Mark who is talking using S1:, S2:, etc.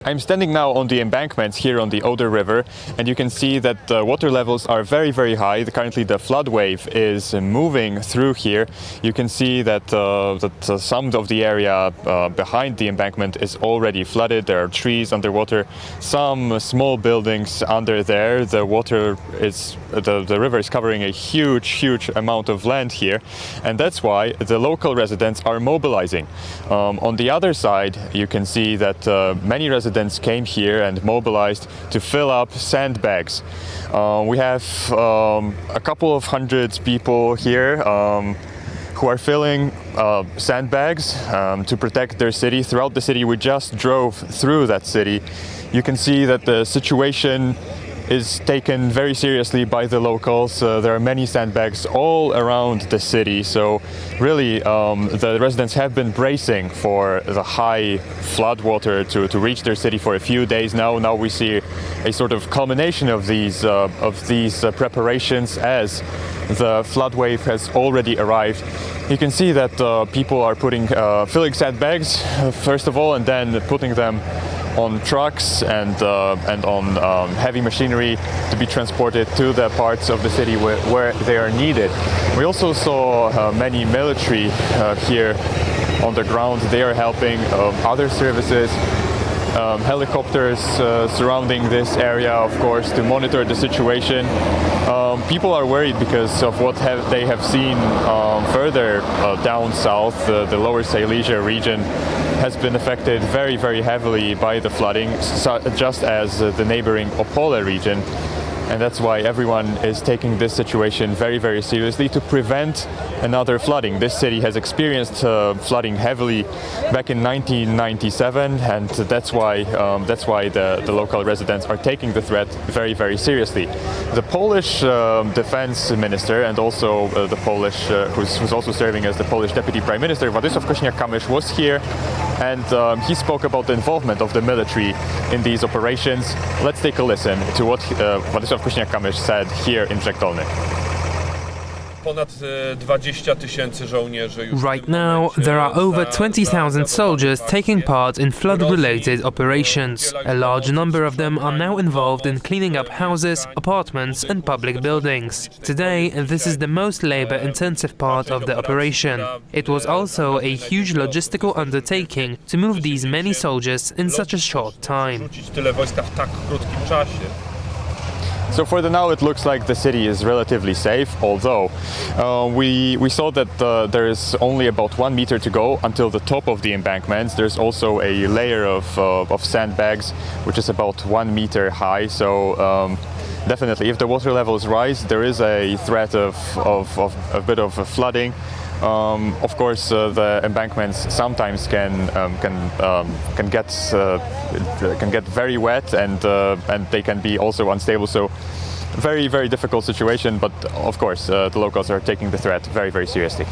S1: I'm standing now on the embankments here on the Oder River, and you can see that the water levels are very, very high. Currently the flood wave is moving through here. You can see that, some of the area behind the embankment is already flooded. There are trees underwater, some small buildings under there. The river is covering a huge amount of land here, and that's why the local residents are mobilizing. On the other side, you can see that many residents came here and mobilized to fill up sandbags. We have a couple of hundred people here who are filling sandbags to protect their city. Throughout the city, we just drove through that city. You can see that the situation is taken very seriously by the locals. There are many sandbags all around the city, so really the residents have been bracing for the high flood water to reach their city for a few days now. Now we see a sort of culmination of these preparations as the flood wave has already arrived. You can see that people are filling sandbags first of all, and then putting them on trucks and on heavy machinery to be transported to the parts of the city where they are needed. We also saw many military here on the ground. They are helping other services, helicopters surrounding this area, of course, to monitor the situation. People are worried because of what they have seen further down south. The lower Silesia region has been affected very, very heavily by the flooding, just as the neighboring Opole region. And that's why everyone is taking this situation very, very seriously to prevent another flooding. This city has experienced flooding heavily back in 1997, and that's why the local residents are taking the threat very, very seriously. The Polish defense minister, and also the Polish, who's also serving as the Polish deputy prime minister, Władysław Kosiniak-Kamysz, was here, and he spoke about the involvement of the military in these operations. Let's take a listen to what Władysław Kosiniak-Kamysz said here in Brzeg Dolny.
S2: Right now, there are over 20,000 soldiers taking part in flood-related operations. A large number of them are now involved in cleaning up houses, apartments and public buildings. Today, this is the most labor-intensive part of the operation. It was also a huge logistical undertaking to move these many soldiers in such a short time.
S1: So for the now, it looks like the city is relatively safe, although we saw that there is only about 1 meter to go until the top of the embankments. There's also a layer of sandbags, which is about 1 meter high. So definitely, if the water levels rise, there is a threat of a bit of flooding. Of course, the embankments sometimes can get very wet, and they can be also unstable. So, very, very difficult situation. But of course, the locals are taking the threat very, very seriously.